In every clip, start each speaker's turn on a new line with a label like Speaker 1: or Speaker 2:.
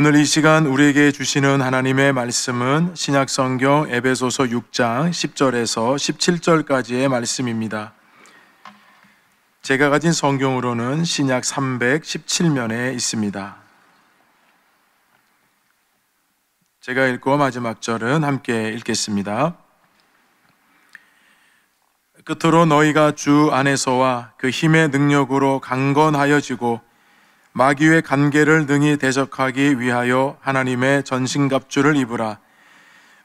Speaker 1: 오늘 이 시간 우리에게 주시는 하나님의 말씀은 신약성경 에베소서 6장 10절에서 17절까지의 말씀입니다. 제가 가진 성경으로는 신약 317면에 있습니다. 제가 읽고 마지막 절은 함께 읽겠습니다. 끝으로 너희가 주 안에서와 그 힘의 능력으로 강건하여지고 마귀의 간계를 능히 대적하기 위하여 하나님의 전신갑주를 입으라.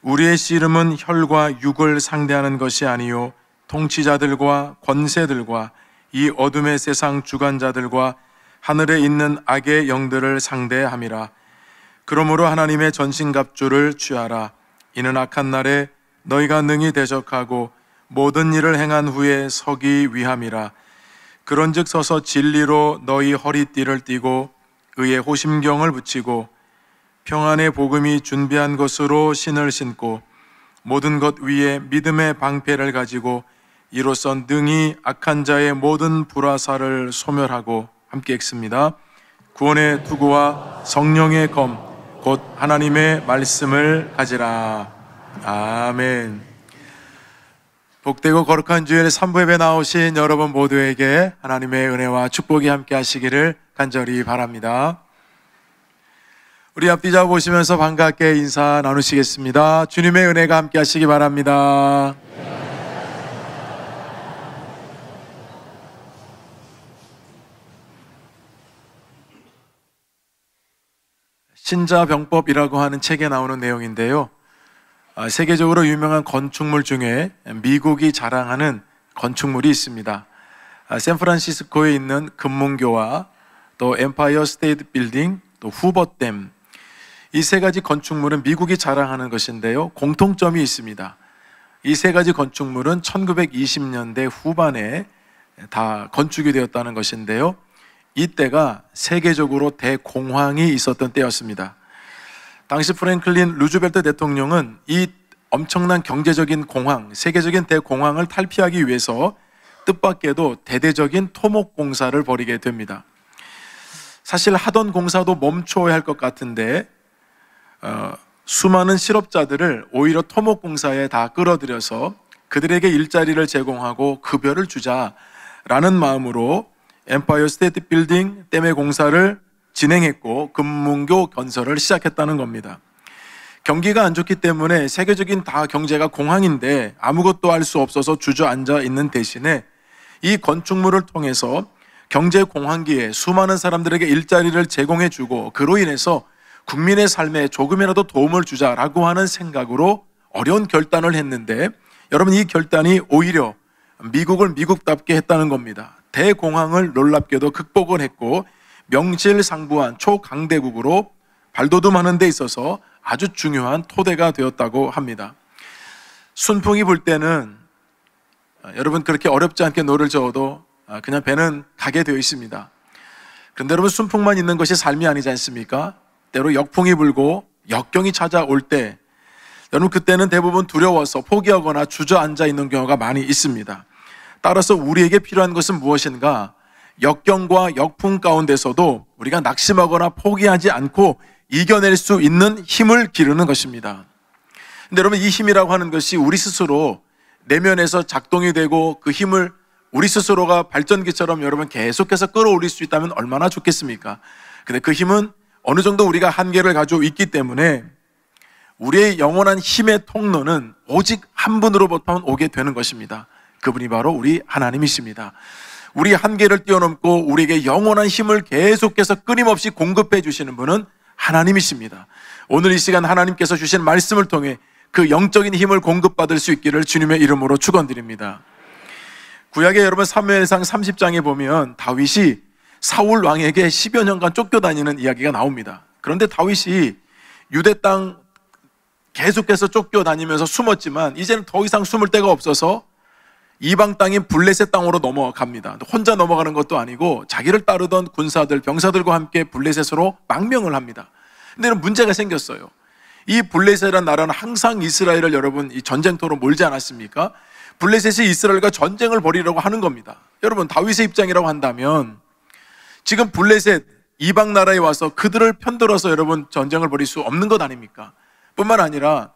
Speaker 1: 우리의 씨름은 혈과 육을 상대하는 것이 아니요 통치자들과 권세들과 이 어둠의 세상 주관자들과 하늘에 있는 악의 영들을 상대함이라. 그러므로 하나님의 전신갑주를 취하라. 이는 악한 날에 너희가 능히 대적하고 모든 일을 행한 후에 서기 위함이라. 그런즉 서서 진리로 너희 허리띠를 띠고 의의 호심경을 붙이고 평안의 복음이 준비한 것으로 신을 신고 모든 것 위에 믿음의 방패를 가지고 이로써 능히 악한 자의 모든 불화살을 소멸하고, 함께 읽습니다. 구원의 투구와 성령의 검 곧 하나님의 말씀을 가지라. 아멘. 복되고 거룩한 주일의 3부 예배 나오신 여러분 모두에게 하나님의 은혜와 축복이 함께 하시기를 간절히 바랍니다. 우리 앞뒤 잡으시면서 반갑게 인사 나누시겠습니다. 주님의 은혜가 함께 하시기 바랍니다. 신자병법이라고 하는 책에 나오는 내용인데요, 세계적으로 유명한 건축물 중에 미국이 자랑하는 건축물이 있습니다. 샌프란시스코에 있는 금문교와 또 엠파이어 스테이트 빌딩, 또 후버댐, 이 세 가지 건축물은 미국이 자랑하는 것인데요, 공통점이 있습니다. 이 세 가지 건축물은 1920년대 후반에 다 건축이 되었다는 것인데요, 이때가 세계적으로 대공황이 있었던 때였습니다. 당시 프랭클린 루즈벨트 대통령은 이 엄청난 경제적인 공황, 세계적인 대공황을 탈피하기 위해서 뜻밖에도 대대적인 토목 공사를 벌이게 됩니다. 사실 하던 공사도 멈춰야 할 것 같은데 수많은 실업자들을 오히려 토목 공사에 다 끌어들여서 그들에게 일자리를 제공하고 급여를 주자라는 마음으로 엠파이어 스테이트 빌딩 댐의 공사를 진행했고 금문교 건설을 시작했다는 겁니다. 경기가 안 좋기 때문에 세계적인 다 경제가 공황인데 아무것도 할 수 없어서 주저앉아 있는 대신에 이 건축물을 통해서 경제 공황기에 수많은 사람들에게 일자리를 제공해주고 그로 인해서 국민의 삶에 조금이라도 도움을 주자라고 하는 생각으로 어려운 결단을 했는데, 여러분, 이 결단이 오히려 미국을 미국답게 했다는 겁니다. 대공황을 놀랍게도 극복을 했고 명실상부한 초강대국으로 발돋움하는 데 있어서 아주 중요한 토대가 되었다고 합니다. 순풍이 불 때는 여러분 그렇게 어렵지 않게 노를 저어도 그냥 배는 가게 되어 있습니다. 그런데 여러분, 순풍만 있는 것이 삶이 아니지 않습니까? 때로 역풍이 불고 역경이 찾아올 때 여러분 그때는 대부분 두려워서 포기하거나 주저앉아 있는 경우가 많이 있습니다. 따라서 우리에게 필요한 것은 무엇인가? 역경과 역풍 가운데서도 우리가 낙심하거나 포기하지 않고 이겨낼 수 있는 힘을 기르는 것입니다. 근데 여러분, 이 힘이라고 하는 것이 우리 스스로 내면에서 작동이 되고 그 힘을 우리 스스로가 발전기처럼 여러분 계속해서 끌어올릴 수 있다면 얼마나 좋겠습니까? 근데 그 힘은 어느 정도 우리가 한계를 가지고 있기 때문에 우리의 영원한 힘의 통로는 오직 한 분으로부터 오게 되는 것입니다. 그분이 바로 우리 하나님이십니다. 우리 한계를 뛰어넘고 우리에게 영원한 힘을 계속해서 끊임없이 공급해 주시는 분은 하나님이십니다. 오늘 이 시간 하나님께서 주신 말씀을 통해 그 영적인 힘을 공급받을 수 있기를 주님의 이름으로 축원드립니다. 구약의 여러분 사무엘상 30장에 보면 다윗이 사울 왕에게 10여 년간 쫓겨다니는 이야기가 나옵니다. 그런데 다윗이 유대 땅 계속해서 쫓겨다니면서 숨었지만 이제는 더 이상 숨을 데가 없어서 이방 땅인 블레셋 땅으로 넘어갑니다. 혼자 넘어가는 것도 아니고 자기를 따르던 군사들, 병사들과 함께 블레셋으로 망명을 합니다. 근데 문제가 생겼어요. 이 블레셋이라는 나라는 항상 이스라엘을 여러분 이 전쟁터로 몰지 않았습니까? 블레셋이 이스라엘과 전쟁을 벌이려고 하는 겁니다. 여러분, 다윗의 입장이라고 한다면 지금 블레셋 이방 나라에 와서 그들을 편들어서 여러분 전쟁을 벌일 수 없는 것 아닙니까? 뿐만 아니라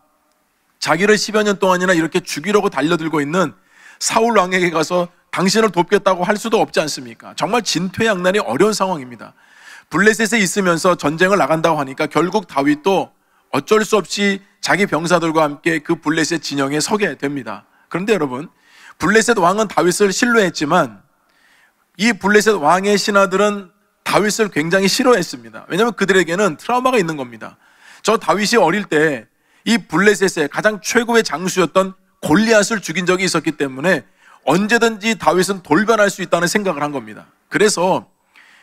Speaker 1: 자기를 10여 년 동안이나 이렇게 죽이려고 달려들고 있는 사울 왕에게 가서 당신을 돕겠다고 할 수도 없지 않습니까? 정말 진퇴양난이 어려운 상황입니다. 블레셋에 있으면서 전쟁을 나간다고 하니까 결국 다윗도 어쩔 수 없이 자기 병사들과 함께 그 블레셋 진영에 서게 됩니다. 그런데 여러분, 블레셋 왕은 다윗을 신뢰했지만 이 블레셋 왕의 신하들은 다윗을 굉장히 싫어했습니다. 왜냐하면 그들에게는 트라우마가 있는 겁니다. 저 다윗이 어릴 때 이 블레셋의 가장 최고의 장수였던 골리앗을 죽인 적이 있었기 때문에 언제든지 다윗은 돌변할 수 있다는 생각을 한 겁니다. 그래서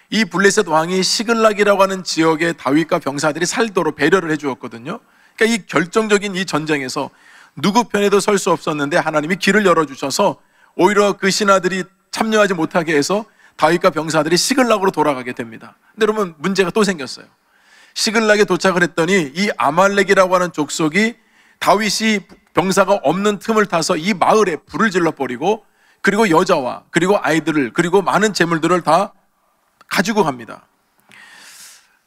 Speaker 1: 이 블레셋 왕이 시글락이라고 하는 지역에 다윗과 병사들이 살도록 배려를 해주었거든요. 그러니까 이 결정적인 이 전쟁에서 누구 편에도 설 수 없었는데 하나님이 길을 열어주셔서 오히려 그 신하들이 참여하지 못하게 해서 다윗과 병사들이 시글락으로 돌아가게 됩니다. 근데 여러분, 문제가 또 생겼어요. 시글락에 도착을 했더니 이 아말렉이라고 하는 족속이 다윗이 병사가 없는 틈을 타서 이 마을에 불을 질러버리고 그리고 여자와 그리고 아이들을 그리고 많은 재물들을 다 가지고 갑니다.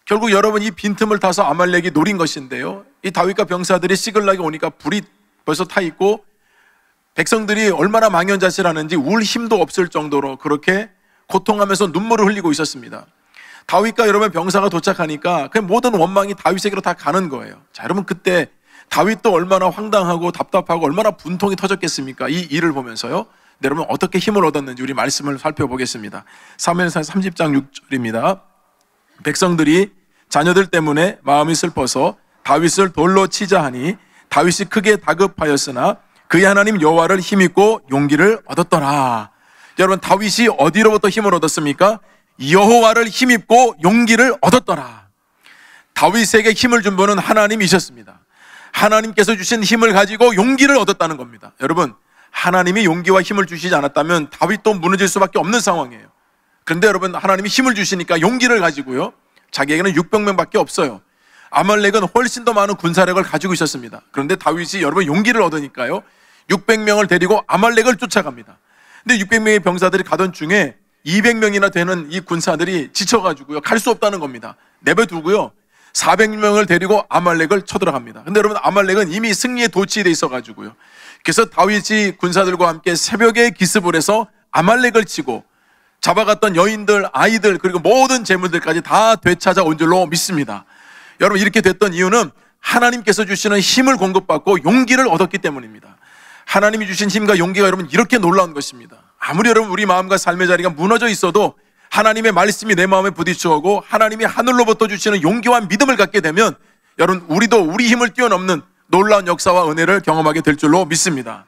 Speaker 1: 결국 여러분, 이 빈틈을 타서 아말렉이 노린 것인데요, 이 다윗과 병사들이 시글락에 오니까 불이 벌써 타 있고 백성들이 얼마나 망연자실하는지 울 힘도 없을 정도로 그렇게 고통하면서 눈물을 흘리고 있었습니다. 다윗과 여러분 병사가 도착하니까 그 모든 원망이 다윗에게로 다 가는 거예요. 자, 여러분, 그때 다윗도 얼마나 황당하고 답답하고 얼마나 분통이 터졌겠습니까? 이 일을 보면서요. 네, 여러분 어떻게 힘을 얻었는지 우리 말씀을 살펴보겠습니다. 사무엘상 30장 6절입니다. 백성들이 자녀들 때문에 마음이 슬퍼서 다윗을 돌로 치자 하니 다윗이 크게 다급하였으나 그의 하나님 여호와를 힘입고 용기를 얻었더라. 여러분, 다윗이 어디로부터 힘을 얻었습니까? 여호와를 힘입고 용기를 얻었더라. 다윗에게 힘을 준 분은 하나님이셨습니다. 하나님께서 주신 힘을 가지고 용기를 얻었다는 겁니다. 여러분, 하나님이 용기와 힘을 주시지 않았다면 다윗도 무너질 수밖에 없는 상황이에요. 그런데 여러분, 하나님이 힘을 주시니까 용기를 가지고요, 자기에게는 600명밖에 없어요. 아말렉은 훨씬 더 많은 군사력을 가지고 있었습니다. 그런데 다윗이 여러분 용기를 얻으니까요, 600명을 데리고 아말렉을 쫓아갑니다. 근데 600명의 병사들이 가던 중에 200명이나 되는 이 군사들이 지쳐가지고요, 갈 수 없다는 겁니다. 내버려두고요 400명을 데리고 아말렉을 쳐들어갑니다. 근데 여러분, 아말렉은 이미 승리에 도취돼 있어가지고요, 그래서 다윗이 군사들과 함께 새벽에 기습을 해서 아말렉을 치고 잡아갔던 여인들, 아이들, 그리고 모든 재물들까지 다 되찾아 온 줄로 믿습니다. 여러분, 이렇게 됐던 이유는 하나님께서 주시는 힘을 공급받고 용기를 얻었기 때문입니다. 하나님이 주신 힘과 용기가 여러분 이렇게 놀라운 것입니다. 아무리 여러분 우리 마음과 삶의 자리가 무너져 있어도 하나님의 말씀이 내 마음에 부딪혀오고 하나님이 하늘로부터 주시는 용기와 믿음을 갖게 되면 여러분, 우리도 우리 힘을 뛰어넘는 놀라운 역사와 은혜를 경험하게 될 줄로 믿습니다.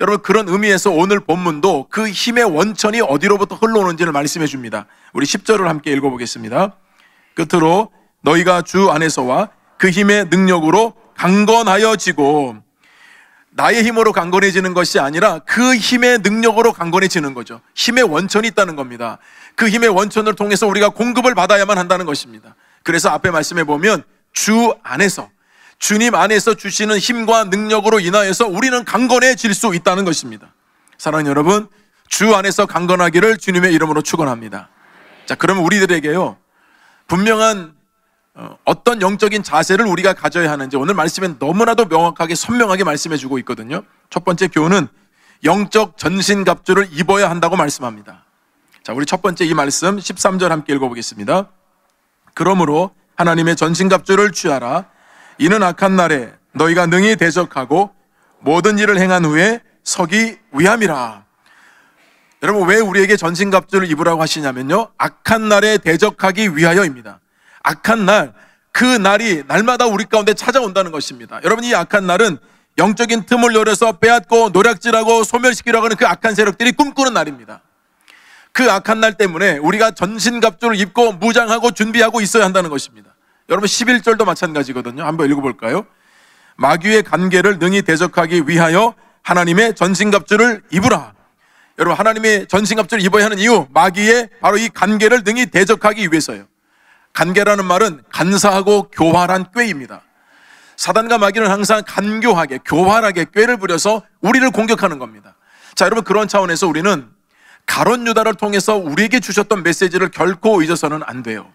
Speaker 1: 여러분, 그런 의미에서 오늘 본문도 그 힘의 원천이 어디로부터 흘러오는지를 말씀해 줍니다. 우리 10절을 함께 읽어보겠습니다. 끝으로 너희가 주 안에서와 그 힘의 능력으로 강건하여지고, 나의 힘으로 강건해지는 것이 아니라 그 힘의 능력으로 강건해지는 거죠. 힘의 원천이 있다는 겁니다. 그 힘의 원천을 통해서 우리가 공급을 받아야만 한다는 것입니다. 그래서 앞에 말씀해 보면 주 안에서, 주님 안에서 주시는 힘과 능력으로 인하여서 우리는 강건해질 수 있다는 것입니다. 사랑하는 여러분, 주 안에서 강건하기를 주님의 이름으로 축원합니다. 자, 그러면 우리들에게요, 분명한 어떤 영적인 자세를 우리가 가져야 하는지 오늘 말씀엔 너무나도 명확하게 선명하게 말씀해 주고 있거든요. 첫 번째 교훈은 영적 전신갑주를 입어야 한다고 말씀합니다. 자, 우리 첫 번째 이 말씀 13절 함께 읽어보겠습니다. 그러므로 하나님의 전신갑주를 취하라. 이는 악한 날에 너희가 능히 대적하고 모든 일을 행한 후에 서기 위함이라. 여러분, 왜 우리에게 전신갑주를 입으라고 하시냐면요, 악한 날에 대적하기 위하여입니다. 악한 날, 그 날이 날마다 우리 가운데 찾아온다는 것입니다. 여러분, 이 악한 날은 영적인 틈을 노려서 빼앗고 노략질하고 소멸시키려고 하는 그 악한 세력들이 꿈꾸는 날입니다. 그 악한 날 때문에 우리가 전신갑주를 입고 무장하고 준비하고 있어야 한다는 것입니다. 여러분, 11절도 마찬가지거든요. 한번 읽어볼까요? 마귀의 간계를 능히 대적하기 위하여 하나님의 전신갑주를 입으라. 여러분, 하나님의 전신갑주를 입어야 하는 이유, 마귀의 바로 이 간계를 능히 대적하기 위해서요. 간계라는 말은 간사하고 교활한 꾀입니다. 사단과 마귀는 항상 간교하게, 교활하게 꾀를 부려서 우리를 공격하는 겁니다. 자, 여러분, 그런 차원에서 우리는 가룟 유다를 통해서 우리에게 주셨던 메시지를 결코 잊어서는 안 돼요.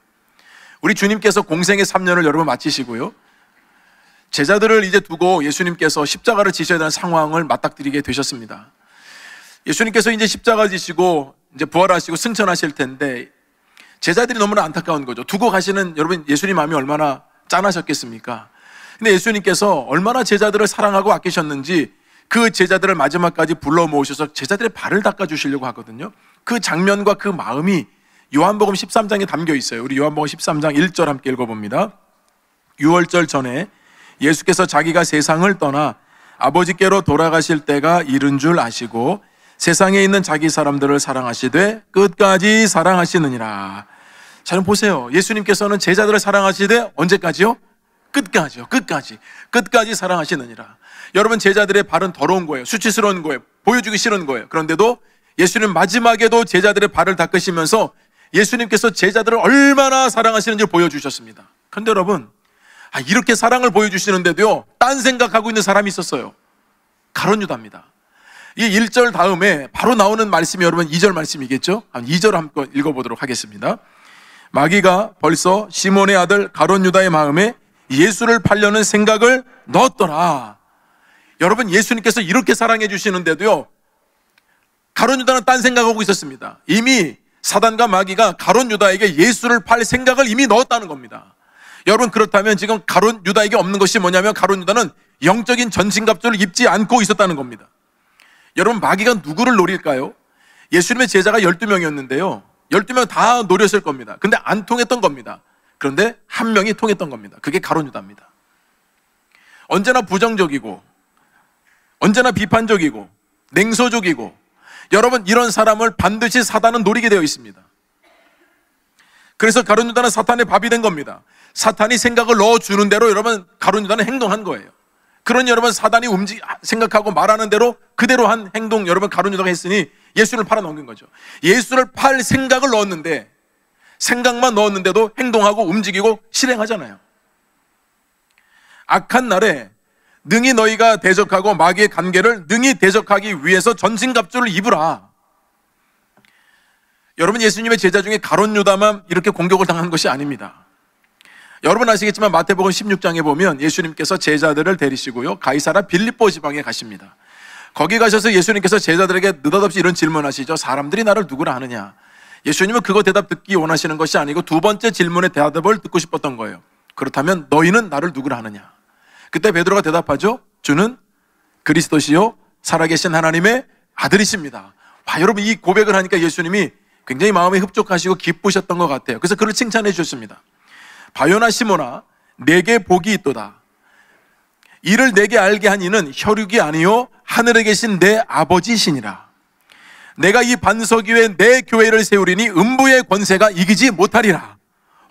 Speaker 1: 우리 주님께서 공생의 3년을 여러분 마치시고요, 제자들을 이제 두고 예수님께서 십자가를 지셔야 되는 상황을 맞닥뜨리게 되셨습니다. 예수님께서 이제 십자가 지시고 이제 부활하시고 승천하실 텐데 제자들이 너무나 안타까운 거죠. 두고 가시는 여러분, 예수님 마음이 얼마나 짠하셨겠습니까? 근데 예수님께서 얼마나 제자들을 사랑하고 아끼셨는지 그 제자들을 마지막까지 불러 모으셔서 제자들의 발을 닦아주시려고 하거든요. 그 장면과 그 마음이 요한복음 13장에 담겨 있어요. 우리 요한복음 13장 1절 함께 읽어봅니다. 유월절 전에 예수께서 자기가 세상을 떠나 아버지께로 돌아가실 때가 이른 줄 아시고 세상에 있는 자기 사람들을 사랑하시되 끝까지 사랑하시느니라. 자, 그럼 보세요. 예수님께서는 제자들을 사랑하시되 언제까지요? 끝까지요. 끝까지 사랑하시느니라. 여러분, 제자들의 발은 더러운 거예요. 수치스러운 거예요. 보여주기 싫은 거예요. 그런데도 예수님 마지막에도 제자들의 발을 닦으시면서 예수님께서 제자들을 얼마나 사랑하시는지 보여주셨습니다. 그런데 여러분, 이렇게 사랑을 보여주시는데도요, 딴 생각하고 있는 사람이 있었어요. 가룟 유다입니다. 이 1절 다음에 바로 나오는 말씀이 여러분 2절 말씀이겠죠? 2절 한번 읽어보도록 하겠습니다. 마귀가 벌써 시몬의 아들 가룟 유다의 마음에 예수를 팔려는 생각을 넣었더라. 여러분, 예수님께서 이렇게 사랑해 주시는데도요, 가룟 유다는 딴 생각하고 있었습니다. 이미 사단과 마귀가 가룟 유다에게 예수를 팔 생각을 이미 넣었다는 겁니다. 여러분, 그렇다면 지금 가룟 유다에게 없는 것이 뭐냐면 가룟 유다는 영적인 전신갑주를 입지 않고 있었다는 겁니다. 여러분, 마귀가 누구를 노릴까요? 예수님의 제자가 12명이었는데요 12명 다 노렸을 겁니다. 근데 안 통했던 겁니다. 그런데 한 명이 통했던 겁니다. 그게 가룟 유다입니다. 언제나 부정적이고 언제나 비판적이고 냉소적이고, 여러분, 이런 사람을 반드시 사단은 노리게 되어 있습니다. 그래서 가룟 유다는 사탄의 밥이 된 겁니다. 사탄이 생각을 넣어주는 대로 여러분, 가룟 유다는 행동한 거예요. 그러니 여러분, 사단이 생각하고 말하는 대로 그대로 한 행동, 여러분, 가룟 유다가 했으니 예수를 팔아넘긴 거죠. 예수를 팔 생각을 넣었는데, 생각만 넣었는데도 행동하고 움직이고 실행하잖아요. 악한 날에 능히 너희가 대적하고 마귀의 관계를 능히 대적하기 위해서 전신갑주를 입으라. 여러분, 예수님의 제자 중에 가룟 유다만 이렇게 공격을 당한 것이 아닙니다. 여러분 아시겠지만 마태복음 16장에 보면 예수님께서 제자들을 데리시고요, 가이사라 빌립보 지방에 가십니다. 거기 가셔서 예수님께서 제자들에게 느닷없이 이런 질문하시죠. 사람들이 나를 누구라 하느냐? 예수님은 그거 대답 듣기 원하시는 것이 아니고 두 번째 질문의 대답을 듣고 싶었던 거예요. 그렇다면 너희는 나를 누구라 하느냐? 그때 베드로가 대답하죠. 주는 그리스도시요 살아계신 하나님의 아들이십니다. 여러분, 이 고백을 하니까 예수님이 굉장히 마음이 흡족하시고 기쁘셨던 것 같아요. 그래서 그를 칭찬해 주셨습니다. 바요나 시몬아, 내게 복이 있도다. 이를 내게 알게 한 이는 혈육이 아니요 하늘에 계신 내 아버지시니라. 내가 이 반석 위에 내 교회를 세우리니 음부의 권세가 이기지 못하리라.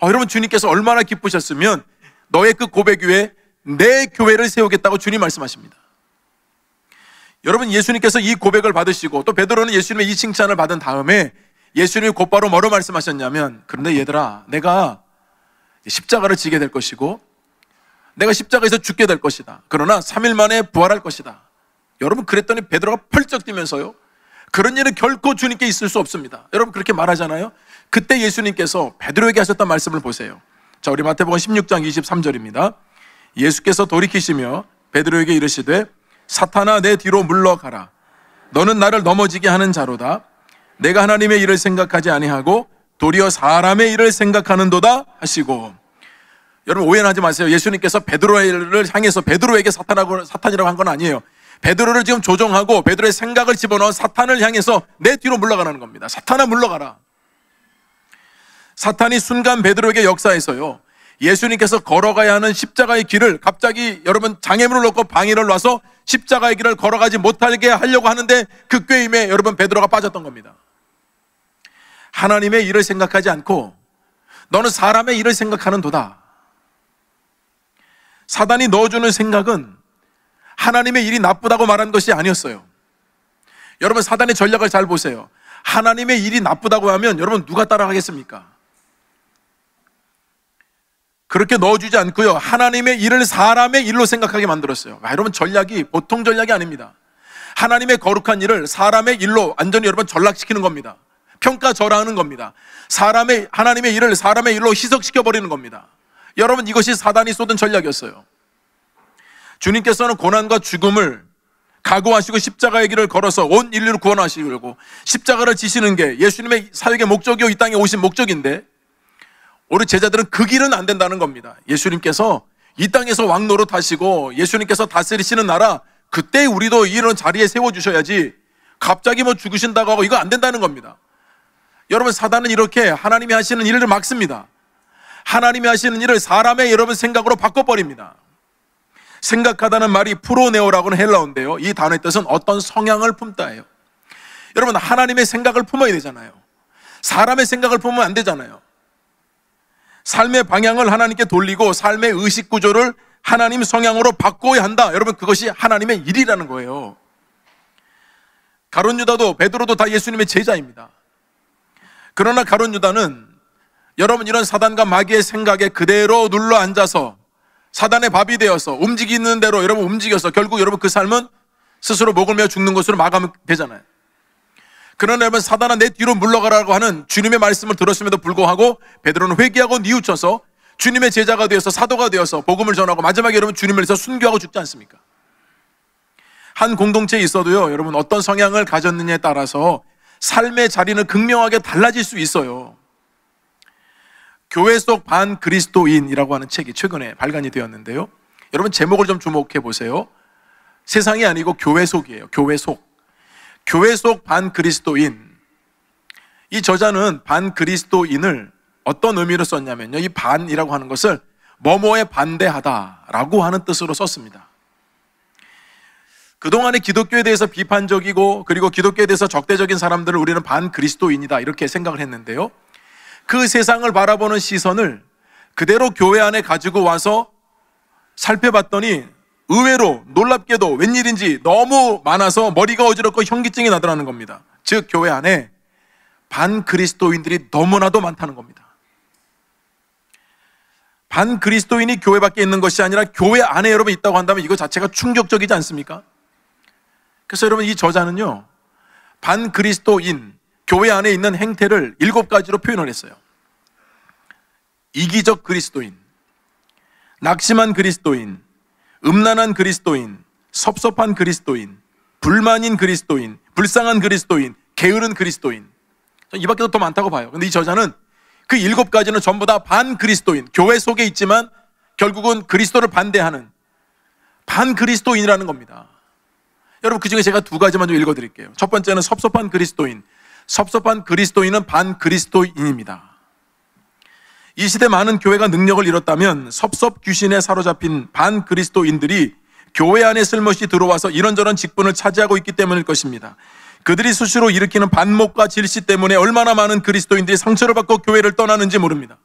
Speaker 1: 여러분, 주님께서 얼마나 기쁘셨으면 너의 그 고백 위에 내 교회를 세우겠다고 주님 말씀하십니다. 여러분, 예수님께서 이 고백을 받으시고 또 베드로는 예수님의 이 칭찬을 받은 다음에 예수님이 곧바로 뭐로 말씀하셨냐면, 그런데 얘들아, 내가 십자가를 지게 될 것이고 내가 십자가에서 죽게 될 것이다. 그러나 3일 만에 부활할 것이다. 여러분, 그랬더니 베드로가 펄쩍 뛰면서요, 그런 일은 결코 주님께 있을 수 없습니다. 여러분, 그렇게 말하잖아요. 그때 예수님께서 베드로에게 하셨던 말씀을 보세요. 자, 우리 마태복음 16장 23절입니다. 예수께서 돌이키시며 베드로에게 이르시되 사탄아, 내 뒤로 물러가라. 너는 나를 넘어지게 하는 자로다. 내가 하나님의 일을 생각하지 아니하고 도리어 사람의 일을 생각하는도다 하시고. 여러분, 오해는 하지 마세요. 예수님께서 베드로를 향해서 베드로에게 사탄이라고 한 건 아니에요. 베드로를 지금 조종하고 베드로의 생각을 집어넣은 사탄을 향해서 내 뒤로 물러가라는 겁니다. 사탄아, 물러가라. 사탄이 순간 베드로에게 역사해서요, 예수님께서 걸어가야 하는 십자가의 길을 갑자기 여러분 장애물을 놓고 방해를 놔서 십자가의 길을 걸어가지 못하게 하려고 하는데 그 꾀임에 여러분 베드로가 빠졌던 겁니다. 하나님의 일을 생각하지 않고 너는 사람의 일을 생각하는 도다. 사단이 넣어주는 생각은 하나님의 일이 나쁘다고 말한 것이 아니었어요. 여러분, 사단의 전략을 잘 보세요. 하나님의 일이 나쁘다고 하면 여러분 누가 따라가겠습니까? 그렇게 넣어주지 않고요, 하나님의 일을 사람의 일로 생각하게 만들었어요. 여러분, 전략이 보통 전략이 아닙니다. 하나님의 거룩한 일을 사람의 일로 완전히 여러분 전락시키는 겁니다. 평가절하하는 겁니다. 하나님의 일을 사람의 일로 희석시켜버리는 겁니다. 여러분, 이것이 사단이 쏟은 전략이었어요. 주님께서는 고난과 죽음을 각오하시고 십자가의 길을 걸어서 온 인류를 구원하시려고 십자가를 지시는 게 예수님의 사역의 목적이요, 이 땅에 오신 목적인데, 우리 제자들은 그 길은 안 된다는 겁니다. 예수님께서 이 땅에서 왕노릇 하시고 예수님께서 다스리시는 나라, 그때 우리도 이런 자리에 세워주셔야지 갑자기 뭐 죽으신다고 하고 이거 안 된다는 겁니다. 여러분, 사단은 이렇게 하나님이 하시는 일을 막습니다. 하나님이 하시는 일을 사람의 여러분 생각으로 바꿔버립니다. 생각하다는 말이 프로네오라고는 헬라어인데요, 이 단어의 뜻은 어떤 성향을 품다예요. 여러분, 하나님의 생각을 품어야 되잖아요. 사람의 생각을 품으면 안 되잖아요. 삶의 방향을 하나님께 돌리고 삶의 의식 구조를 하나님 성향으로 바꿔야 한다. 여러분, 그것이 하나님의 일이라는 거예요. 가룟 유다도 베드로도 다 예수님의 제자입니다. 그러나 가룟 유다는 여러분, 이런 사단과 마귀의 생각에 그대로 눌러 앉아서 사단의 밥이 되어서 움직이는 대로 여러분 움직여서 결국 여러분 그 삶은 스스로 목을 메어 죽는 것으로 마감이 되잖아요. 그러나 여러분, 사단아 내 뒤로 물러가라고 하는 주님의 말씀을 들었음에도 불구하고 베드로는 회개하고 뉘우쳐서 주님의 제자가 되어서 사도가 되어서 복음을 전하고 마지막에 여러분 주님을 위해서 순교하고 죽지 않습니까? 한 공동체에 있어도요, 여러분 어떤 성향을 가졌느냐에 따라서 삶의 자리는 극명하게 달라질 수 있어요. 교회 속 반그리스도인이라고 하는 책이 최근에 발간이 되었는데요, 여러분 제목을 좀 주목해 보세요. 세상이 아니고 교회 속이에요. 교회 속. 교회 속 반그리스도인. 이 저자는 반그리스도인을 어떤 의미로 썼냐면요, 이 반이라고 하는 것을 뭐뭐에 반대하다라고 하는 뜻으로 썼습니다. 그동안에 기독교에 대해서 비판적이고 그리고 기독교에 대해서 적대적인 사람들을 우리는 반그리스도인이다 이렇게 생각을 했는데요, 그 세상을 바라보는 시선을 그대로 교회 안에 가지고 와서 살펴봤더니 의외로 놀랍게도 웬일인지 너무 많아서 머리가 어지럽고 현기증이 나더라는 겁니다. 즉 교회 안에 반그리스도인들이 너무나도 많다는 겁니다. 반그리스도인이 교회 밖에 있는 것이 아니라 교회 안에 여러분 있다고 한다면 이거 자체가 충격적이지 않습니까? 그래서 여러분, 이 저자는요, 반그리스도인, 교회 안에 있는 행태를 7가지로 표현을 했어요. 이기적 그리스도인, 낙심한 그리스도인, 음란한 그리스도인, 섭섭한 그리스도인, 불만인 그리스도인, 불쌍한 그리스도인, 게으른 그리스도인. 이 밖에도 더 많다고 봐요. 근데 이 저자는 그 7가지는 전부 다 반그리스도인, 교회 속에 있지만 결국은 그리스도를 반대하는 반그리스도인이라는 겁니다. 여러분, 그 중에 제가 2가지만 좀 읽어드릴게요. 첫 번째는 섭섭한 그리스도인. 섭섭한 그리스도인은 반그리스도인입니다. 이 시대 많은 교회가 능력을 잃었다면 섭섭 귀신에 사로잡힌 반그리스도인들이 교회 안에 슬며시 들어와서 이런저런 직분을 차지하고 있기 때문일 것입니다. 그들이 수시로 일으키는 반목과 질시 때문에 얼마나 많은 그리스도인들이 상처를 받고 교회를 떠나는지 모릅니다.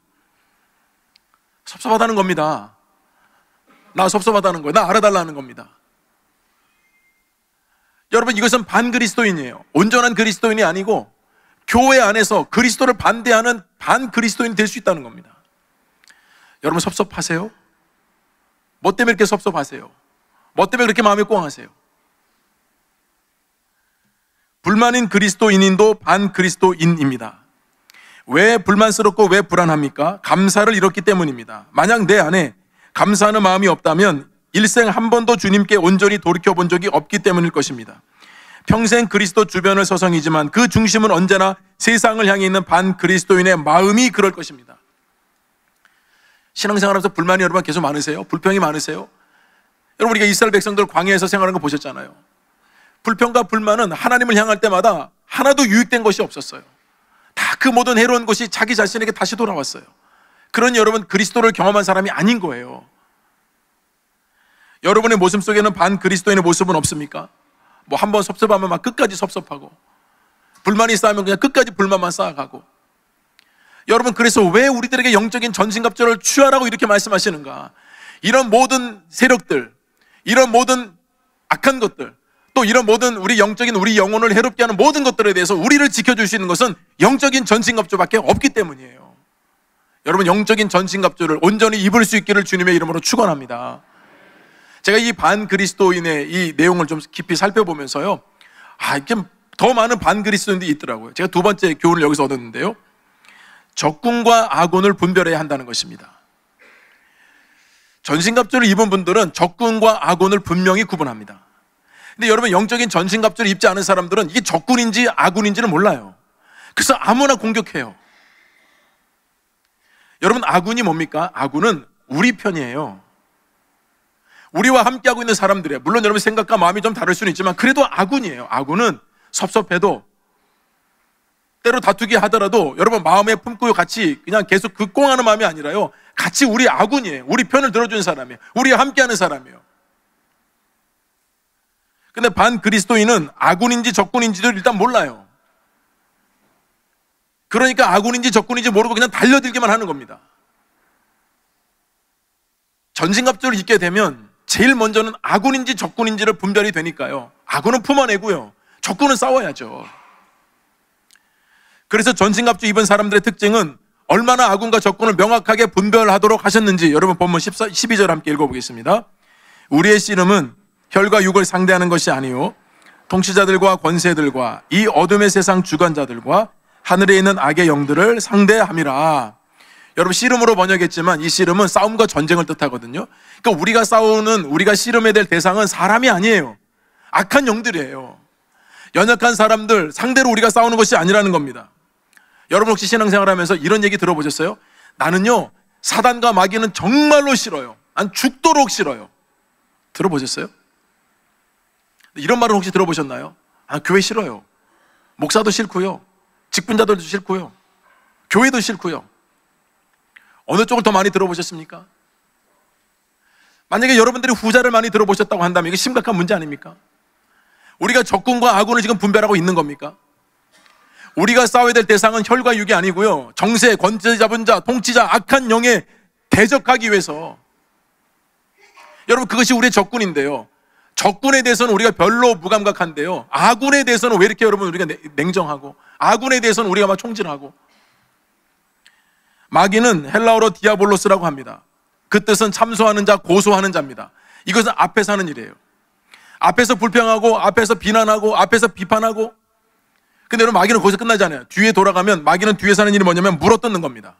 Speaker 1: 섭섭하다는 겁니다. 나 섭섭하다는 거예요. 나 알아달라는 겁니다. 여러분, 이것은 반그리스도인이에요. 온전한 그리스도인이 아니고 교회 안에서 그리스도를 반대하는 반그리스도인이 될 수 있다는 겁니다. 여러분, 섭섭하세요? 뭐 때문에 이렇게 섭섭하세요? 뭐 때문에 그렇게 마음이 꽁하세요? 불만인 그리스도인인도 반그리스도인입니다. 왜 불만스럽고 왜 불안합니까? 감사를 잃었기 때문입니다. 만약 내 안에 감사하는 마음이 없다면 일생 한 번도 주님께 온전히 돌이켜본 적이 없기 때문일 것입니다. 평생 그리스도 주변을 서성이지만 그 중심은 언제나 세상을 향해 있는 반그리스도인의 마음이 그럴 것입니다. 신앙생활하면서 불만이 여러분 계속 많으세요? 불평이 많으세요? 여러분, 우리가 이스라엘 백성들 광야에서 생활하는 거 보셨잖아요. 불평과 불만은 하나님을 향할 때마다 하나도 유익된 것이 없었어요. 다 그 모든 해로운 것이 자기 자신에게 다시 돌아왔어요. 그러니 여러분, 그리스도를 경험한 사람이 아닌 거예요. 여러분의 모습 속에는 반그리스도인의 모습은 없습니까? 뭐 한번 섭섭하면 막 끝까지 섭섭하고, 불만이 쌓이면 그냥 끝까지 불만만 쌓아가고. 여러분, 그래서 왜 우리들에게 영적인 전신갑주를 취하라고 이렇게 말씀하시는가? 이런 모든 세력들, 이런 모든 악한 것들, 또 이런 모든 우리 영적인 우리 영혼을 해롭게 하는 모든 것들에 대해서 우리를 지켜줄 수 있는 것은 영적인 전신갑주밖에 없기 때문이에요. 여러분, 영적인 전신갑주를 온전히 입을 수 있기를 주님의 이름으로 축원합니다. 제가 이 반그리스도인의 이 내용을 좀 깊이 살펴보면서요, 이게 더 많은 반그리스도인들이 있더라고요. 제가 두 번째 교훈을 여기서 얻었는데요. 적군과 아군을 분별해야 한다는 것입니다. 전신갑주를 입은 분들은 적군과 아군을 분명히 구분합니다. 근데 여러분, 영적인 전신갑주를 입지 않은 사람들은 이게 적군인지 아군인지는 몰라요. 그래서 아무나 공격해요. 여러분, 아군이 뭡니까? 아군은 우리 편이에요. 우리와 함께하고 있는 사람들이에요. 물론 여러분 생각과 마음이 좀 다를 수는 있지만 그래도 아군이에요. 아군은 섭섭해도, 때로 다투기 하더라도 여러분 마음에 품고 같이 그냥 계속 극공하는 마음이 아니라요, 같이 우리 아군이에요. 우리 편을 들어주는 사람이에요. 우리와 함께하는 사람이에요. 근데 반그리스도인은 아군인지 적군인지도 일단 몰라요. 그러니까 아군인지 적군인지 모르고 그냥 달려들기만 하는 겁니다. 전신갑주를 입게 되면 제일 먼저는 아군인지 적군인지를 분별이 되니까요, 아군은 품어내고요, 적군은 싸워야죠. 그래서 전신갑주 입은 사람들의 특징은 얼마나 아군과 적군을 명확하게 분별하도록 하셨는지 여러분 본문 12절 함께 읽어보겠습니다. 우리의 씨름은 혈과 육을 상대하는 것이 아니요 통치자들과 권세들과 이 어둠의 세상 주관자들과 하늘에 있는 악의 영들을 상대함이라. 여러분, 씨름으로 번역했지만 이 씨름은 싸움과 전쟁을 뜻하거든요. 그러니까 우리가 씨름해야 될 대상은 사람이 아니에요. 악한 영들이에요. 연약한 사람들 상대로 우리가 싸우는 것이 아니라는 겁니다. 여러분 혹시 신앙생활하면서 이런 얘기 들어보셨어요? 나는요, 사단과 마귀는 정말로 싫어요. 난 죽도록 싫어요. 들어보셨어요? 이런 말은 혹시 들어보셨나요? 교회 싫어요. 목사도 싫고요, 직분자들도 싫고요, 교회도 싫고요. 어느 쪽을 더 많이 들어보셨습니까? 만약에 여러분들이 후자를 많이 들어보셨다고 한다면 이게 심각한 문제 아닙니까? 우리가 적군과 아군을 지금 분별하고 있는 겁니까? 우리가 싸워야 될 대상은 혈과 육이 아니고요, 정세, 권세 잡은 자, 통치자, 악한 영에 대적하기 위해서. 여러분, 그것이 우리의 적군인데요, 적군에 대해서는 우리가 별로 무감각한데요, 아군에 대해서는 왜 이렇게 여러분 우리가 냉정하고, 아군에 대해서는 우리가 막 총질하고. 마귀는 헬라어로 디아볼로스라고 합니다. 그 뜻은 참소하는 자, 고소하는 자입니다. 이것은 앞에서 하는 일이에요. 앞에서 불평하고, 앞에서 비난하고, 앞에서 비판하고. 근데 여러분, 마귀는 거기서 끝나지 않아요. 뒤에 돌아가면 마귀는 뒤에서 하는 일이 뭐냐면 물어뜯는 겁니다.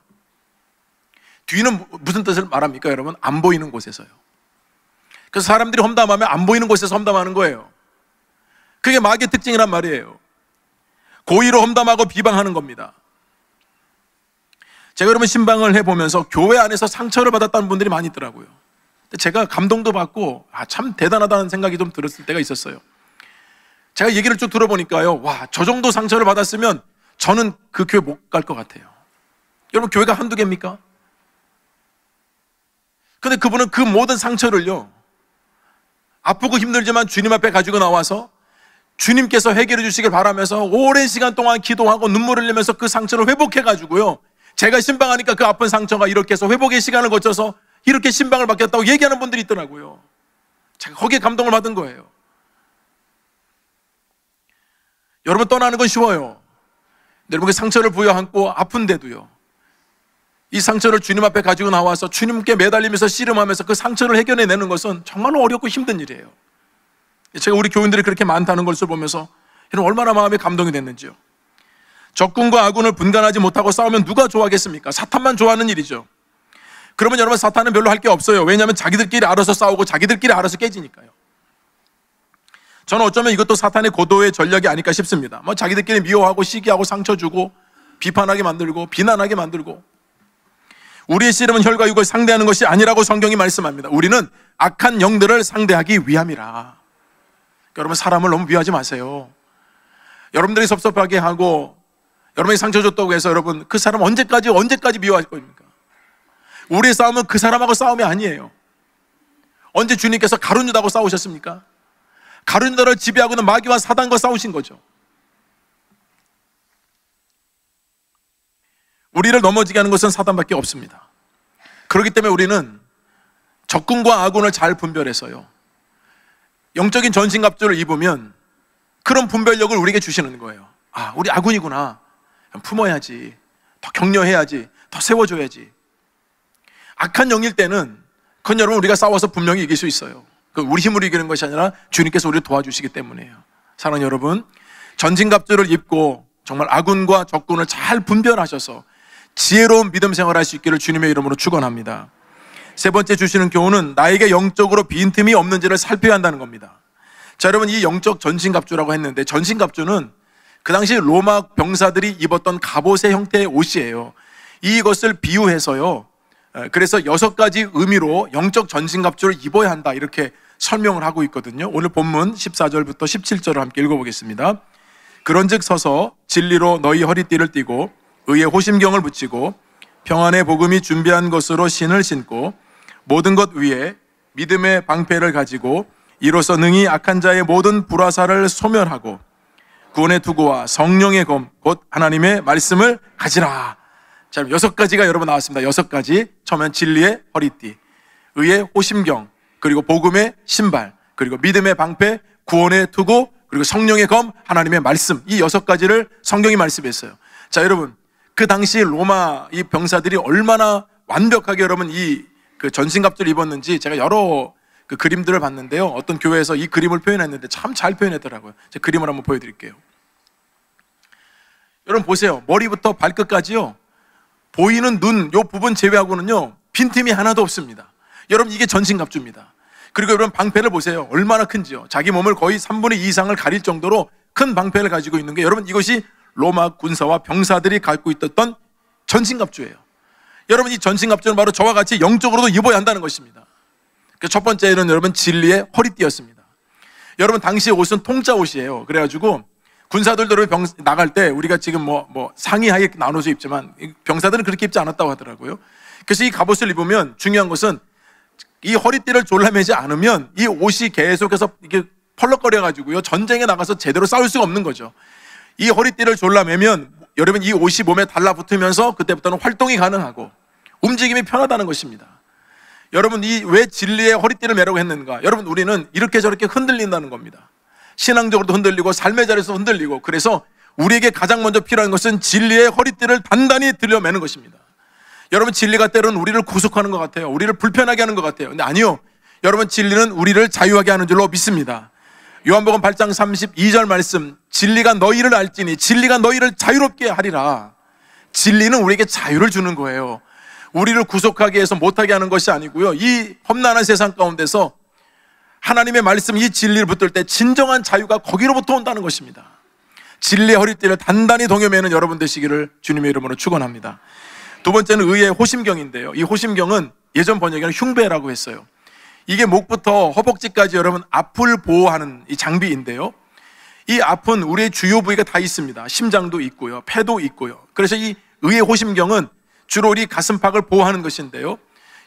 Speaker 1: 뒤는 무슨 뜻을 말합니까 여러분? 안 보이는 곳에서요. 그래서 사람들이 험담하면 안 보이는 곳에서 험담하는 거예요. 그게 마귀의 특징이란 말이에요. 고의로 험담하고 비방하는 겁니다. 제가 여러분 신방을 해보면서 교회 안에서 상처를 받았다는 분들이 많이 있더라고요. 제가 감동도 받고 참 대단하다는 생각이 좀 들었을 때가 있었어요. 제가 얘기를 쭉 들어보니까요, 와, 저 정도 상처를 받았으면 저는 그 교회 못 갈 것 같아요. 여러분, 교회가 한두 개입니까? 근데 그분은 그 모든 상처를요, 아프고 힘들지만 주님 앞에 가지고 나와서 주님께서 해결해 주시길 바라면서 오랜 시간 동안 기도하고 눈물을 흘리면서 그 상처를 회복해 가지고요, 제가 신방하니까 그 아픈 상처가 이렇게 해서 회복의 시간을 거쳐서 이렇게 신방을 받겠다고 얘기하는 분들이 있더라고요. 제가 거기에 감동을 받은 거예요. 여러분, 떠나는 건 쉬워요. 여러분, 그 상처를 부여안고 아픈데도요, 이 상처를 주님 앞에 가지고 나와서 주님께 매달리면서 씨름하면서 그 상처를 해결해내는 것은 정말로 어렵고 힘든 일이에요. 제가 우리 교인들이 그렇게 많다는 것을 보면서 여러분 얼마나 마음에 감동이 됐는지요. 적군과 아군을 분간하지 못하고 싸우면 누가 좋아하겠습니까? 사탄만 좋아하는 일이죠. 그러면 여러분, 사탄은 별로 할 게 없어요. 왜냐하면 자기들끼리 알아서 싸우고 자기들끼리 알아서 깨지니까요. 저는 어쩌면 이것도 사탄의 고도의 전략이 아닐까 싶습니다. 자기들끼리 미워하고 시기하고 상처 주고 비판하게 만들고 비난하게 만들고. 우리의 씨름은 혈과 육을 상대하는 것이 아니라고 성경이 말씀합니다. 우리는 악한 영들을 상대하기 위함이라. 여러분, 사람을 너무 미워하지 마세요. 여러분들이 섭섭하게 하고 여러분이 상처 줬다고 해서 여러분 그 사람 언제까지 미워할 겁니까? 우리의 싸움은 그 사람하고 싸움이 아니에요. 언제 주님께서 가룟 유다하고 싸우셨습니까? 가룟 유다를 지배하고 있는 마귀와 사단과 싸우신 거죠. 우리를 넘어지게 하는 것은 사단밖에 없습니다. 그렇기 때문에 우리는 적군과 아군을 잘 분별해서요, 영적인 전신갑주를 입으면 그런 분별력을 우리에게 주시는 거예요. 우리 아군이구나. 품어야지, 더 격려해야지, 더 세워줘야지. 악한 영일 때는 그건 여러분 우리가 싸워서 분명히 이길 수 있어요. 우리 힘으로 이기는 것이 아니라 주님께서 우리를 도와주시기 때문이에요. 사랑하는 여러분, 전신갑주를 입고 정말 아군과 적군을 잘 분별하셔서 지혜로운 믿음 생활할 수 있기를 주님의 이름으로 축원합니다. 세 번째 주시는 교훈은 나에게 영적으로 빈틈이 없는지를 살펴야 한다는 겁니다. 자, 여러분, 이 영적 전신갑주라고 했는데, 전신갑주는 그 당시 로마 병사들이 입었던 갑옷의 형태의 옷이에요. 이것을 비유해서요, 그래서 6가지 의미로 영적 전신갑주를 입어야 한다, 이렇게 설명을 하고 있거든요. 오늘 본문 14절부터 17절을 함께 읽어보겠습니다. 그런즉 서서 진리로 너희 허리띠를 띠고 의의 호심경을 붙이고 평안의 복음이 준비한 것으로 신을 신고 모든 것 위에 믿음의 방패를 가지고 이로써 능히 악한 자의 모든 불화살을 소멸하고 구원의 투구와 성령의 검 곧 하나님의 말씀을 가지라. 자, 6가지가 여러분 나왔습니다. 6가지. 처음엔 진리의 허리띠, 의의 호심경, 그리고 복음의 신발, 그리고 믿음의 방패, 구원의 투구, 그리고 성령의 검, 하나님의 말씀. 이 6가지를 성경이 말씀했어요. 자, 여러분, 그 당시 로마 이 병사들이 얼마나 완벽하게 여러분 그 전신갑주를 입었는지 제가 여러 그 그림들을 봤는데요. 어떤 교회에서 이 그림을 표현했는데 참 잘 표현했더라고요. 제가 그림을 한번 보여드릴게요. 여러분 보세요. 머리부터 발끝까지요, 보이는 눈 요 부분 제외하고는요 빈틈이 하나도 없습니다. 여러분, 이게 전신갑주입니다. 그리고 여러분 방패를 보세요. 얼마나 큰지요. 자기 몸을 거의 3분의 2 이상을 가릴 정도로 큰 방패를 가지고 있는 게, 여러분, 이것이 로마 군사와 병사들이 갖고 있었던 전신갑주예요. 여러분, 이 전신갑주는 바로 저와 같이 영적으로도 입어야 한다는 것입니다. 첫 번째는 여러분 진리의 허리띠였습니다. 여러분, 당시 옷은 통짜 옷이에요. 그래가지고 군사들도 나갈 때 우리가 지금 뭐 상의 하에 나눠서 입지만 병사들은 그렇게 입지 않았다고 하더라고요. 그래서 이 갑옷을 입으면 중요한 것은 이 허리띠를 졸라매지 않으면 이 옷이 계속해서 이게 펄럭거려가지고요 전쟁에 나가서 제대로 싸울 수가 없는 거죠. 이 허리띠를 졸라매면 여러분 이 옷이 몸에 달라붙으면서 그때부터는 활동이 가능하고 움직임이 편하다는 것입니다. 여러분, 왜 진리의 허리띠를 매라고 했는가? 여러분, 우리는 이렇게 저렇게 흔들린다는 겁니다. 신앙적으로도 흔들리고 삶의 자리에서 흔들리고, 그래서 우리에게 가장 먼저 필요한 것은 진리의 허리띠를 단단히 들여매는 것입니다. 여러분, 진리가 때로는 우리를 구속하는 것 같아요. 우리를 불편하게 하는 것 같아요. 근데 아니요, 여러분, 진리는 우리를 자유하게 하는 줄로 믿습니다. 요한복음 8장 32절 말씀, 진리가 너희를 알지니 진리가 너희를 자유롭게 하리라. 진리는 우리에게 자유를 주는 거예요. 우리를 구속하게 해서 못하게 하는 것이 아니고요, 이 험난한 세상 가운데서 하나님의 말씀, 이 진리를 붙들 때 진정한 자유가 거기로부터 온다는 것입니다. 진리의 허리띠를 단단히 동여매는 여러분 되시기를 주님의 이름으로 축원합니다. 두 번째는 의의 호심경인데요, 이 호심경은 예전 번역에는 흉배라고 했어요. 이게 목부터 허벅지까지 여러분 앞을 보호하는 이 장비인데요, 이 앞은 우리의 주요 부위가 다 있습니다. 심장도 있고요, 폐도 있고요. 그래서 이 의의 호심경은 주로 우리 가슴팍을 보호하는 것인데요,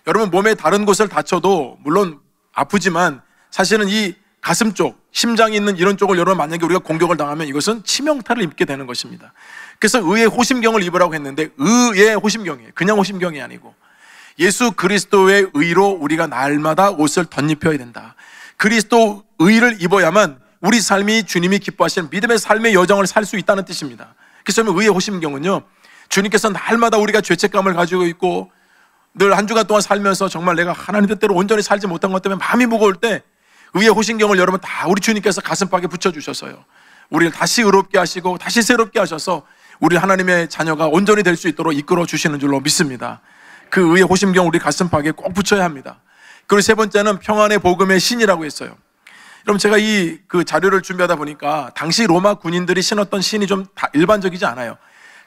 Speaker 1: 여러분 몸의 다른 곳을 다쳐도 물론 아프지만 사실은 이 가슴 쪽, 심장이 있는 이런 쪽을 여러분 만약에 우리가 공격을 당하면 이것은 치명타를 입게 되는 것입니다. 그래서 의의 호심경을 입으라고 했는데, 의의 호심경이에요. 그냥 호심경이 아니고 예수 그리스도의 의로 우리가 날마다 옷을 덧입혀야 된다. 그리스도 의를 입어야만 우리 삶이 주님이 기뻐하시는 믿음의 삶의 여정을 살 수 있다는 뜻입니다. 그래서 의의 호심경은요, 주님께서 날마다 우리가 죄책감을 가지고 있고 늘 한 주간 동안 살면서 정말 내가 하나님 뜻대로 온전히 살지 못한 것 때문에 마음이 무거울 때 의의 호심경을 여러분 다 우리 주님께서 가슴팍에 붙여주셔서요, 우리를 다시 의롭게 하시고 다시 새롭게 하셔서 우리 하나님의 자녀가 온전히 될 수 있도록 이끌어 주시는 줄로 믿습니다. 그 의의 호심경 우리 가슴팍에 꼭 붙여야 합니다. 그리고 세 번째는 평안의 복음의 신이라고 했어요. 여러분, 제가 그 자료를 준비하다 보니까 당시 로마 군인들이 신었던 신이 좀 다 일반적이지 않아요.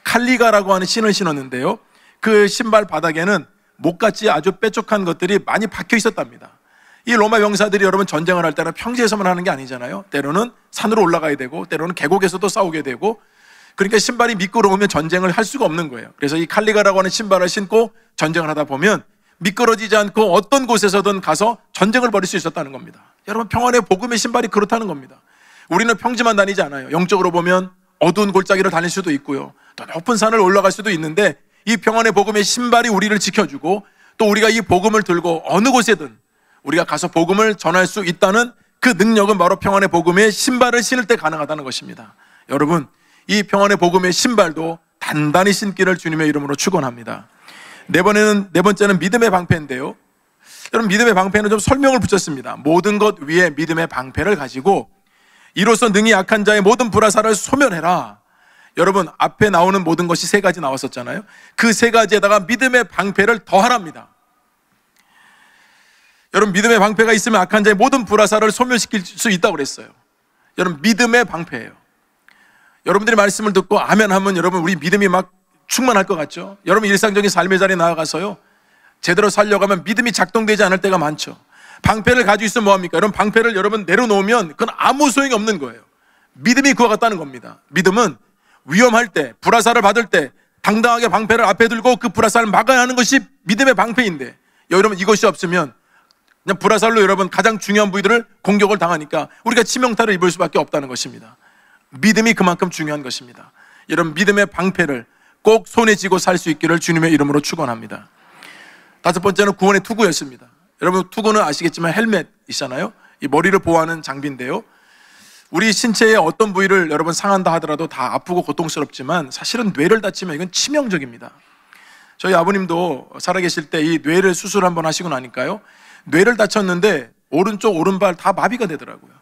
Speaker 1: 칼리가라고 하는 신을 신었는데요, 그 신발 바닥에는 목같이 아주 뾰족한 것들이 많이 박혀 있었답니다. 이 로마 병사들이 여러분 전쟁을 할 때는 평지에서만 하는 게 아니잖아요. 때로는 산으로 올라가야 되고 때로는 계곡에서도 싸우게 되고, 그러니까 신발이 미끄러우면 전쟁을 할 수가 없는 거예요. 그래서 이 칼리가라고 하는 신발을 신고 전쟁을 하다 보면 미끄러지지 않고 어떤 곳에서든 가서 전쟁을 벌일 수 있었다는 겁니다. 여러분, 평안의 복음의 신발이 그렇다는 겁니다. 우리는 평지만 다니지 않아요. 영적으로 보면 어두운 골짜기를 다닐 수도 있고요, 또 높은 산을 올라갈 수도 있는데, 이 평안의 복음의 신발이 우리를 지켜주고 또 우리가 이 복음을 들고 어느 곳에든 우리가 가서 복음을 전할 수 있다는 그 능력은 바로 평안의 복음의 신발을 신을 때 가능하다는 것입니다. 여러분, 이 평안의 복음의 신발도 단단히 신기를 주님의 이름으로 축원합니다. 네 번째는 믿음의 방패인데요, 여러분, 믿음의 방패는 좀 설명을 붙였습니다. 모든 것 위에 믿음의 방패를 가지고 이로써 능히 약한 자의 모든 불화살을 소멸해라. 여러분, 앞에 나오는 모든 것이 세 가지 나왔었잖아요. 그 세 가지에다가 믿음의 방패를 더하랍니다. 여러분, 믿음의 방패가 있으면 악한 자의 모든 불화살을 소멸시킬 수 있다고 그랬어요. 여러분, 믿음의 방패예요. 여러분들이 말씀을 듣고 아멘 하면 여러분 우리 믿음이 막 충만할 것 같죠? 여러분 일상적인 삶의 자리에 나아가서요, 제대로 살려가면 믿음이 작동되지 않을 때가 많죠. 방패를 가지고 있으면 뭐합니까? 여러분, 방패를 여러분 내려놓으면 그건 아무 소용이 없는 거예요. 믿음이 그와 같다는 겁니다. 믿음은 위험할 때, 불화살을 받을 때 당당하게 방패를 앞에 들고 그 불화살을 막아야 하는 것이 믿음의 방패인데, 여러분 이것이 없으면 그냥 불화살로 여러분 가장 중요한 부위들을 공격을 당하니까 우리가 치명타를 입을 수밖에 없다는 것입니다. 믿음이 그만큼 중요한 것입니다. 여러분, 믿음의 방패를 꼭 손에 쥐고 살 수 있기를 주님의 이름으로 축원합니다. 다섯 번째는 구원의 투구였습니다. 여러분, 투구는 아시겠지만 헬멧이잖아요. 이 머리를 보호하는 장비인데요, 우리 신체의 어떤 부위를 여러분 상한다 하더라도 다 아프고 고통스럽지만 사실은 뇌를 다치면 이건 치명적입니다. 저희 아버님도 살아계실 때 이 뇌를 수술 한번 하시고 나니까요, 뇌를 다쳤는데 오른쪽 오른발 다 마비가 되더라고요.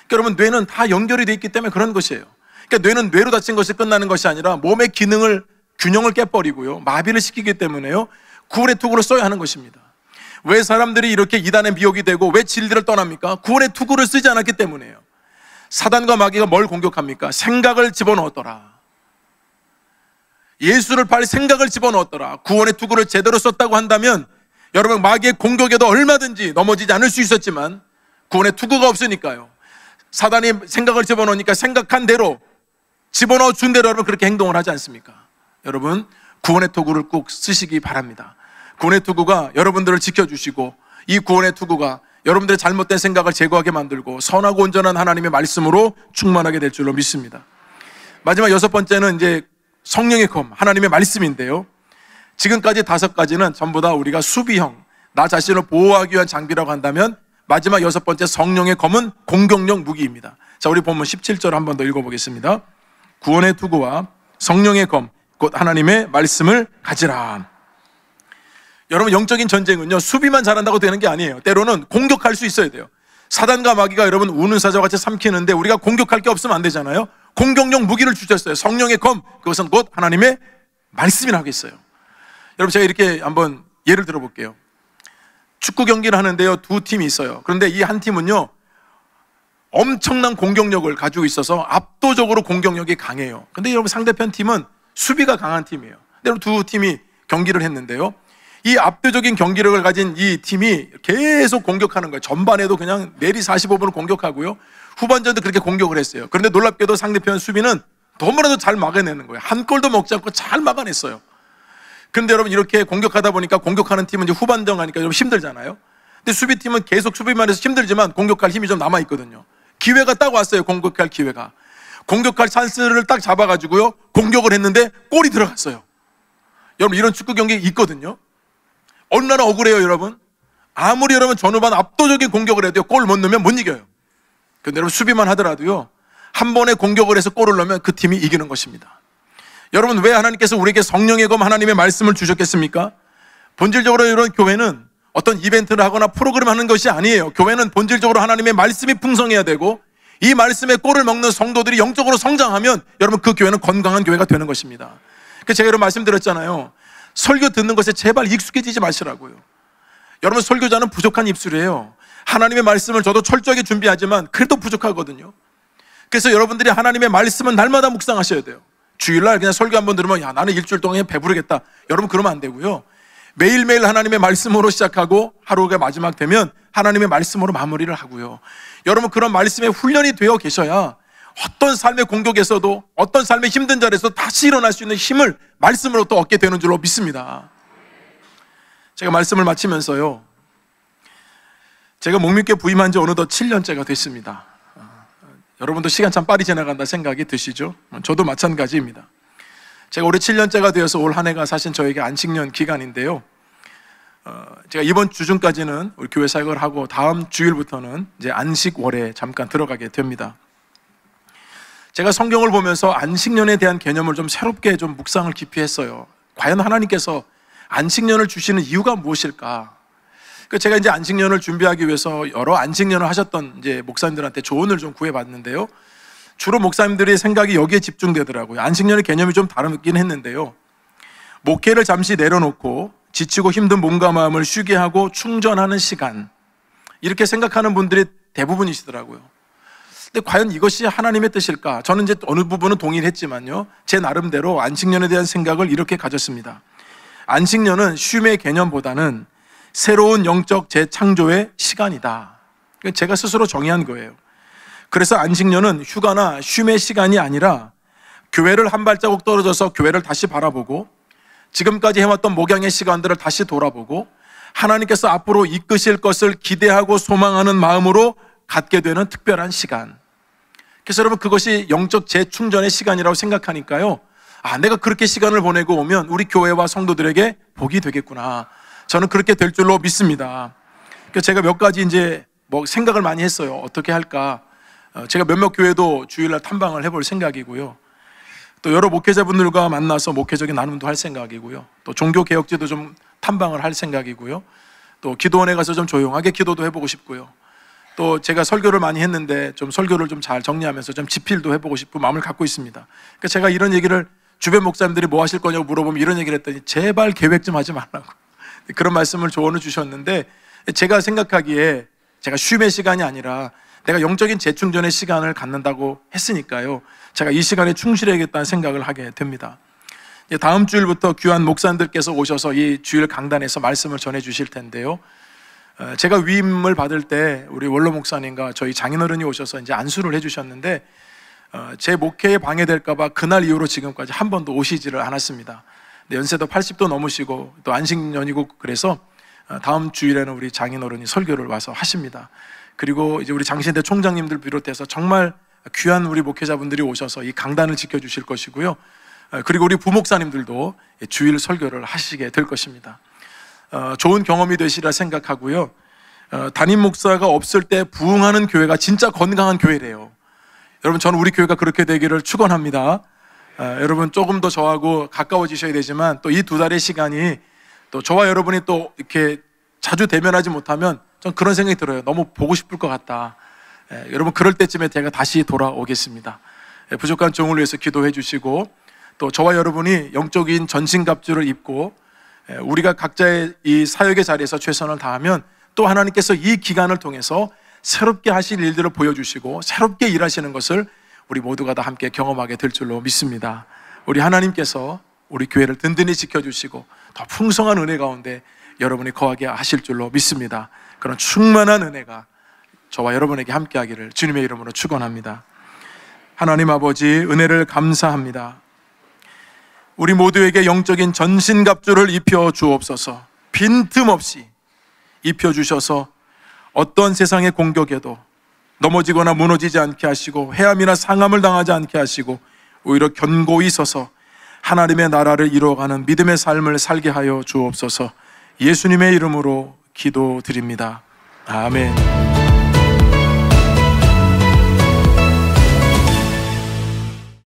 Speaker 1: 그러니까 여러분, 뇌는 다 연결이 되어 있기 때문에 그런 것이에요. 그러니까 뇌는 뇌로 다친 것이 끝나는 것이 아니라 몸의 균형을 깨버리고요, 마비를 시키기 때문에요, 구원의 투구를 써야 하는 것입니다. 왜 사람들이 이렇게 이단의 미혹이 되고 왜 진리를 떠납니까? 구원의 투구를 쓰지 않았기 때문이에요. 사단과 마귀가 뭘 공격합니까? 생각을 집어넣었더라. 예수를 팔 생각을 집어넣었더라. 구원의 투구를 제대로 썼다고 한다면 여러분, 마귀의 공격에도 얼마든지 넘어지지 않을 수 있었지만 구원의 투구가 없으니까요, 사단이 생각을 집어넣으니까 생각한 대로 집어넣어 준 대로 여러분 그렇게 행동을 하지 않습니까? 여러분, 구원의 투구를 꼭 쓰시기 바랍니다. 구원의 투구가 여러분들을 지켜주시고, 이 구원의 투구가 여러분들의 잘못된 생각을 제거하게 만들고 선하고 온전한 하나님의 말씀으로 충만하게 될 줄로 믿습니다. 마지막 여섯 번째는 이제 성령의 검, 하나님의 말씀인데요, 지금까지 다섯 가지는 전부 다 우리가 수비형, 나 자신을 보호하기 위한 장비라고 한다면 마지막 여섯 번째 성령의 검은 공격용 무기입니다. 자, 우리 본문 17절 한 번 더 읽어보겠습니다. 구원의 투구와 성령의 검, 곧 하나님의 말씀을 가지라. 여러분, 영적인 전쟁은요, 수비만 잘한다고 되는 게 아니에요. 때로는 공격할 수 있어야 돼요. 사단과 마귀가 여러분 우는 사자와 같이 삼키는데 우리가 공격할 게 없으면 안 되잖아요. 공격용 무기를 주셨어요. 성령의 검, 그것은 곧 하나님의 말씀이라고 했어요. 여러분, 제가 이렇게 한번 예를 들어볼게요. 축구 경기를 하는데요, 두 팀이 있어요. 그런데 이 한 팀은요, 엄청난 공격력을 가지고 있어서 압도적으로 공격력이 강해요. 근데 여러분, 상대편 팀은 수비가 강한 팀이에요. 근데 두 팀이 경기를 했는데요, 이 압도적인 경기력을 가진 이 팀이 계속 공격하는 거예요. 전반에도 그냥 내리 45분을 공격하고요, 후반전도 그렇게 공격을 했어요. 그런데 놀랍게도 상대편 수비는 너무나도 잘 막아내는 거예요. 한 골도 먹지 않고 잘 막아냈어요. 그런데 여러분, 이렇게 공격하다 보니까 공격하는 팀은 이제 후반전 가니까 좀 힘들잖아요. 근데 수비팀은 계속 수비만 해서 힘들지만 공격할 힘이 좀 남아있거든요. 기회가 딱 왔어요. 공격할 기회가. 공격할 찬스를 딱 잡아가지고요, 공격을 했는데 골이 들어갔어요. 여러분, 이런 축구 경기 있거든요. 얼마나 억울해요, 여러분. 아무리 여러분 전후반 압도적인 공격을 해도요, 골 못 넣으면 못 이겨요. 그런데 여러분, 수비만 하더라도요, 한 번에 공격을 해서 골을 넣으면 그 팀이 이기는 것입니다. 여러분, 왜 하나님께서 우리에게 성령의 검, 하나님의 말씀을 주셨겠습니까? 본질적으로 이런 교회는 어떤 이벤트를 하거나 프로그램 하는 것이 아니에요. 교회는 본질적으로 하나님의 말씀이 풍성해야 되고, 이 말씀에 꼴을 먹는 성도들이 영적으로 성장하면 여러분, 그 교회는 건강한 교회가 되는 것입니다. 그래서 제가 여러분 말씀드렸잖아요. 설교 듣는 것에 제발 익숙해지지 마시라고요. 여러분, 설교자는 부족한 입술이에요. 하나님의 말씀을 저도 철저하게 준비하지만 그래도 부족하거든요. 그래서 여러분들이 하나님의 말씀은 날마다 묵상하셔야 돼요. 주일날 그냥 설교 한번 들으면 야, 나는 일주일 동안 배부르겠다, 여러분 그러면 안 되고요, 매일매일 하나님의 말씀으로 시작하고 하루가 마지막 되면 하나님의 말씀으로 마무리를 하고요. 여러분, 그런 말씀에 훈련이 되어 계셔야 어떤 삶의 공격에서도, 어떤 삶의 힘든 자리에서 다시 일어날 수 있는 힘을 말씀으로 또 얻게 되는 줄로 믿습니다. 제가 말씀을 마치면서요, 제가 목민교회 부임한 지 어느덧 7년째가 됐습니다. 여러분도 시간 참 빨리 지나간다 생각이 드시죠? 저도 마찬가지입니다. 제가 올해 7년째가 되어서 올 한 해가 사실 저에게 안식년 기간인데요, 제가 이번 주중까지는 우리 교회 사역을 하고 다음 주일부터는 이제 안식월에 잠깐 들어가게 됩니다. 제가 성경을 보면서 안식년에 대한 개념을 좀 새롭게 좀 묵상을 깊이 했어요. 과연 하나님께서 안식년을 주시는 이유가 무엇일까? 제가 이제 안식년을 준비하기 위해서 여러 안식년을 하셨던 이제 목사님들한테 조언을 좀 구해봤는데요, 주로 목사님들의 생각이 여기에 집중되더라고요. 안식년의 개념이 좀 다르긴 했는데요. 목회를 잠시 내려놓고 지치고 힘든 몸과 마음을 쉬게 하고 충전하는 시간, 이렇게 생각하는 분들이 대부분이시더라고요. 근데 과연 이것이 하나님의 뜻일까? 저는 이제 어느 부분은 동의했지만요, 제 나름대로 안식년에 대한 생각을 이렇게 가졌습니다. 안식년은 쉼의 개념보다는 새로운 영적 재창조의 시간이다. 제가 스스로 정의한 거예요. 그래서 안식년은 휴가나 쉼의 시간이 아니라 교회를 한 발자국 떨어져서 교회를 다시 바라보고 지금까지 해왔던 목양의 시간들을 다시 돌아보고 하나님께서 앞으로 이끄실 것을 기대하고 소망하는 마음으로 갖게 되는 특별한 시간. 그래서 여러분, 그것이 영적 재충전의 시간이라고 생각하니까요, 내가 그렇게 시간을 보내고 오면 우리 교회와 성도들에게 복이 되겠구나, 저는 그렇게 될 줄로 믿습니다. 그래서 제가 몇 가지 이제 생각을 많이 했어요. 어떻게 할까? 제가 몇몇 교회도 주일날 탐방을 해볼 생각이고요. 또 여러 목회자분들과 만나서 목회적인 나눔도 할 생각이고요. 또 종교개혁지도 좀 탐방을 할 생각이고요. 또 기도원에 가서 좀 조용하게 기도도 해보고 싶고요. 또 제가 설교를 많이 했는데 좀 설교를 좀 잘 정리하면서 좀 집필도 해보고 싶은 마음을 갖고 있습니다. 그러니까 제가 이런 얘기를 주변 목사님들이 뭐 하실 거냐고 물어보면 이런 얘기를 했더니 제발 계획 좀 하지 말라고 그런 말씀을 조언을 주셨는데, 제가 생각하기에 제가 쉼의 시간이 아니라 내가 영적인 재충전의 시간을 갖는다고 했으니까요, 제가 이 시간에 충실해야겠다는 생각을 하게 됩니다. 다음 주일부터 귀한 목사님들께서 오셔서 이 주일 강단에서 말씀을 전해 주실 텐데요, 제가 위임을 받을 때 우리 원로 목사님과 저희 장인어른이 오셔서 이제 안수를 해주셨는데, 제 목회에 방해될까봐 그날 이후로 지금까지 한 번도 오시지를 않았습니다. 연세도 80도 넘으시고 또 안식년이고 그래서 다음 주일에는 우리 장인어른이 설교를 와서 하십니다. 그리고 이제 우리 장신대 총장님들 비롯해서 정말 귀한 우리 목회자분들이 오셔서 이 강단을 지켜주실 것이고요. 그리고 우리 부목사님들도 주일 설교를 하시게 될 것입니다. 좋은 경험이 되시리라 생각하고요. 담임 목사가 없을 때 부흥하는 교회가 진짜 건강한 교회래요. 여러분, 저는 우리 교회가 그렇게 되기를 축원합니다. 여러분, 조금 더 저하고 가까워지셔야 되지만 또 이 두 달의 시간이 또 저와 여러분이 또 이렇게 자주 대면하지 못하면 전 그런 생각이 들어요. 너무 보고 싶을 것 같다. 여러분, 그럴 때쯤에 제가 다시 돌아오겠습니다. 부족한 종을 위해서 기도해 주시고, 또 저와 여러분이 영적인 전신갑주를 입고 우리가 각자의 이 사역의 자리에서 최선을 다하면 또 하나님께서 이 기간을 통해서 새롭게 하실 일들을 보여주시고 새롭게 일하시는 것을 우리 모두가 다 함께 경험하게 될 줄로 믿습니다. 우리 하나님께서 우리 교회를 든든히 지켜주시고 더 풍성한 은혜 가운데 여러분이 거하게 하실 줄로 믿습니다. 그런 충만한 은혜가 저와 여러분에게 함께 하기를 주님의 이름으로 축원합니다. 하나님 아버지, 은혜를 감사합니다. 우리 모두에게 영적인 전신갑주를 입혀 주옵소서. 빈틈없이 입혀주셔서 어떤 세상의 공격에도 넘어지거나 무너지지 않게 하시고 해함이나 상함을 당하지 않게 하시고 오히려 견고히 서서 하나님의 나라를 이루어가는 믿음의 삶을 살게 하여 주옵소서. 예수님의 이름으로 기도드립니다. 아멘.